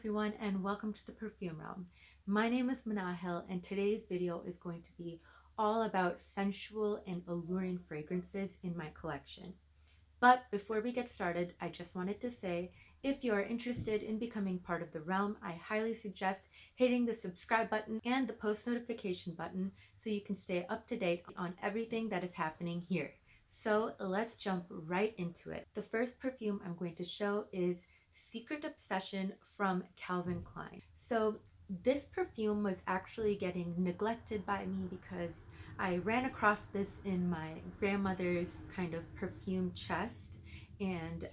everyone, and welcome to the Perfume Realm. My name is Micallef, and today's video is going to be all about sensual and alluring fragrances in my collection. But before we get started, I just wanted to say, if you are interested in becoming part of the realm, I highly suggest hitting the subscribe button and the post notification button so you can stay up to date on everything that is happening here. So let's jump right into it. The first perfume I'm going to show is Secret Obsession from Calvin Klein. So this perfume was actually getting neglected by me because I ran across this in my grandmother's kind of perfume chest, and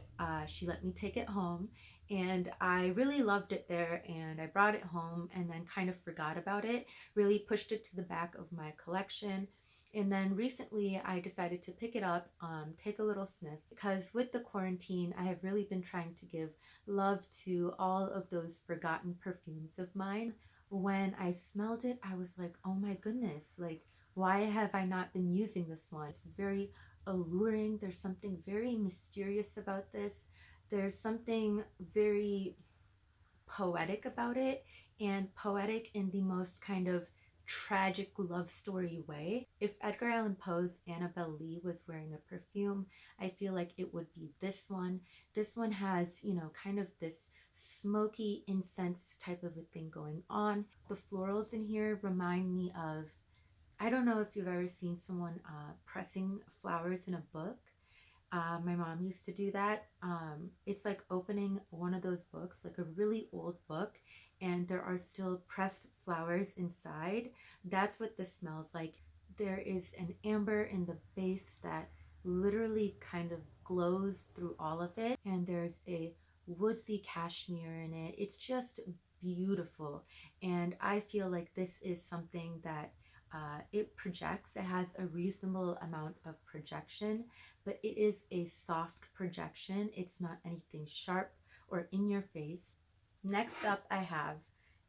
she let me take it home, and I really loved it there, and I brought it home and then kind of forgot about it, really pushed it to the back of my collection. And then recently I decided to pick it up, take a little sniff, because with the quarantine, I have really been trying to give love to all of those forgotten perfumes of mine. When I smelled it, I was like, oh my goodness, like, why have I not been using this one? It's very alluring. There's something very mysterious about this. There's something very poetic about it, and poetic in the most kind of tragic love story way. If Edgar Allan Poe's Annabel Lee was wearing a perfume, I feel like it would be this one. This one has, kind of this smoky incense type of a thing going on. The florals in here remind me of, I don't know if you've ever seen someone pressing flowers in a book. My mom used to do that. It's like opening one of those books, like a really old book, and there are still pressed flowers inside. That's what this smells like. There is an amber in the base that literally kind of glows through all of it, and there's a woodsy cashmere in it. It's just beautiful, and I feel like this is something that it projects. It has a reasonable amount of projection, but it is a soft projection. It's not anything sharp or in your face. Next up, I have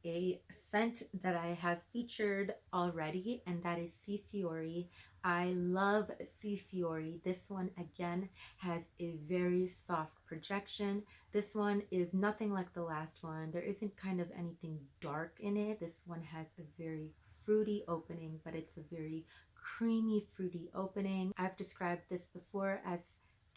a scent that I have featured already, and that is Sisley Fiore. I love Sisley Fiore. This one again has a very soft projection. This one is nothing like the last one. There isn't kind of anything dark in it. This one has a very fruity opening, but it's a very creamy fruity opening. I've described this before as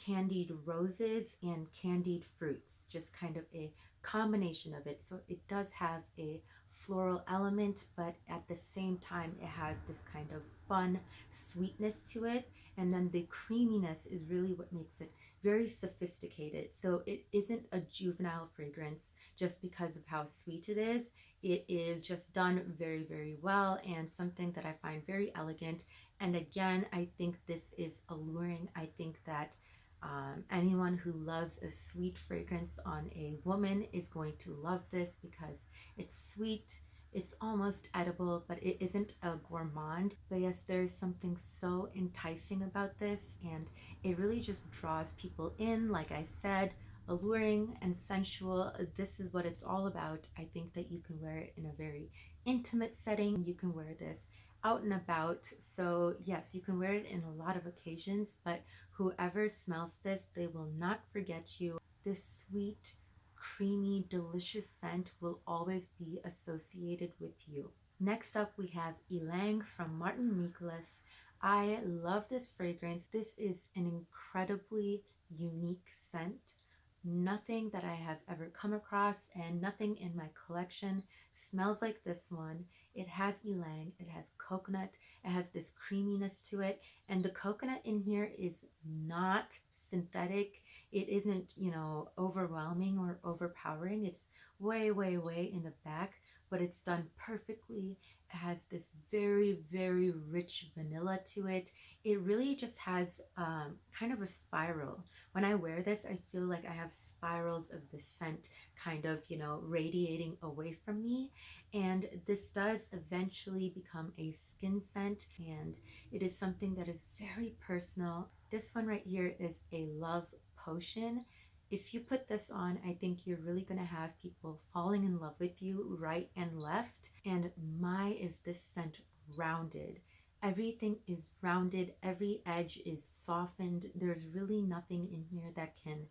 candied roses and candied fruits, just kind of a combination of it. So it does have a floral element, but at the same time it has this kind of fun sweetness to it, and then the creaminess is really what makes it very sophisticated. So it isn't a juvenile fragrance just because of how sweet it is. It is just done very, very well, and something that I find very elegant. And again, I think this is alluring. I think that anyone who loves a sweet fragrance on a woman is going to love this because it's sweet. It's almost edible, but it isn't a gourmand. But yes, there's something so enticing about this, and it really just draws people in. Like I said, alluring and sensual. This is what it's all about. I think that you can wear it in a very intimate setting. You can wear this out and about. So yes, you can wear it in a lot of occasions, but whoever smells this, they will not forget you. This sweet, creamy, delicious scent will always be associated with you. Next up, we have Alang from Martin Micallef. I love this fragrance. This is an incredibly unique scent. Nothing that I have ever come across and nothing in my collection smells like this one. It has ylang, it has coconut, it has this creaminess to it, and the coconut in here is not synthetic. It isn't, overwhelming or overpowering. It's way, way, way in the back, but it's done perfectly. It has this very, very rich vanilla to it. It really just has kind of a spiral. When I wear this, I feel like I have spirals of the scent kind of, radiating away from me. And this does eventually become a skin scent, and it is something that is very personal. This one right here is a love potion. If you put this on, I think you're really going to have people falling in love with you right and left. And my, is this scent rounded. Everything is rounded. Every edge is softened. There's really nothing in here that can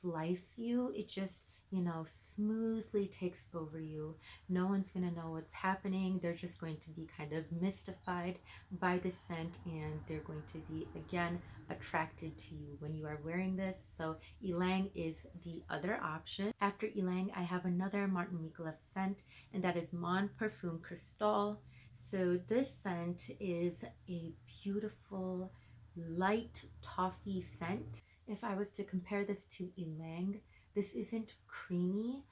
slice you. It just you know, smoothly takes over you. No one's going to know what's happening. They're just going to be kind of mystified by the scent, and they're going to be, again, attracted to you when you are wearing this. So Ylang is the other option. After Ylang, I have another Martin Micallef scent, and that is Mon Parfum Cristal. So this scent is a beautiful light toffee scent. If I was to compare this to Ylang, this isn't creamy.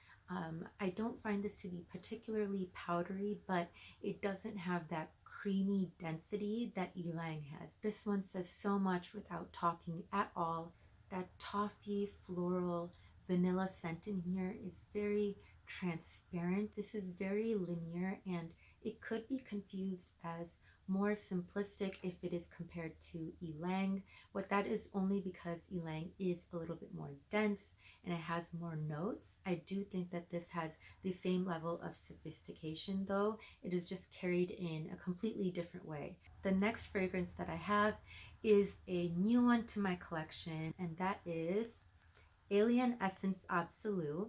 I don't find this to be particularly powdery, but it doesn't have that creamy density that Ylang has. This one says so much without talking at all. That toffee, floral, vanilla scent in here is very transparent. This is very linear, and it could be confused as more simplistic if it is compared to Ylang. What that is only because Ylang is a little bit more dense and it has more notes. I do think that this has the same level of sophistication, though it is just carried in a completely different way. The next fragrance that I have is a new one to my collection, and that is Alien Essence Absolu.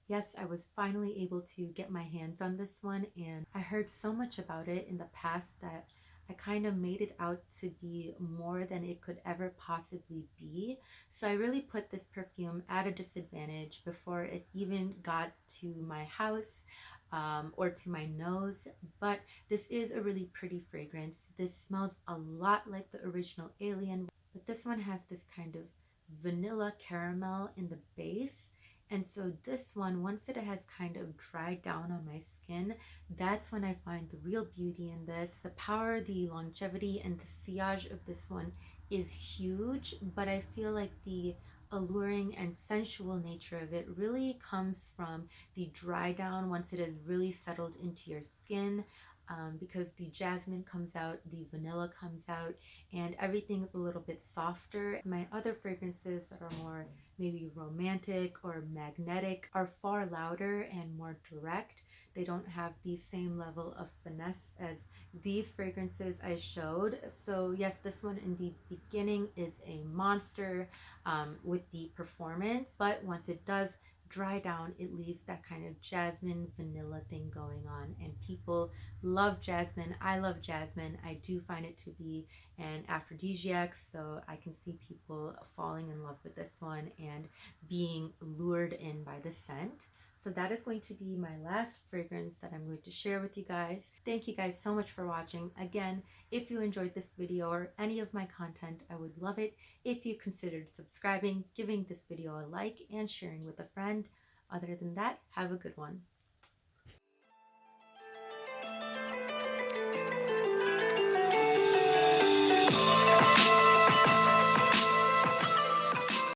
Yes, I was finally able to get my hands on this one, and I heard so much about it in the past that I kind of made it out to be more than it could ever possibly be. So I really put this perfume at a disadvantage before it even got to my house, or to my nose. But this is a really pretty fragrance. This smells a lot like the original Alien, but this one has this kind of vanilla caramel in the base. And so this one, once it has kind of dried down on my skin, that's when I find the real beauty in this. The power, the longevity, and the sillage of this one is huge, but I feel like the alluring and sensual nature of it really comes from the dry down once it has really settled into your skin. Because the jasmine comes out, the vanilla comes out, and everything's a little bit softer. My other fragrances that are more maybe romantic or magnetic are far louder and more direct. They don't have the same level of finesse as these fragrances I showed. So yes, this one in the beginning is a monster with the performance, but once it does dry down, it leaves that kind of jasmine vanilla thing going on, and people love jasmine. I love jasmine. I do find it to be an aphrodisiac, so I can see people falling in love with this one and being lured in by the scent. So that is going to be my last fragrance that I'm going to share with you guys. Thank you guys so much for watching. Again, if you enjoyed this video or any of my content, I would love it if you considered subscribing, giving this video a like, and sharing with a friend. Other than that, have a good one.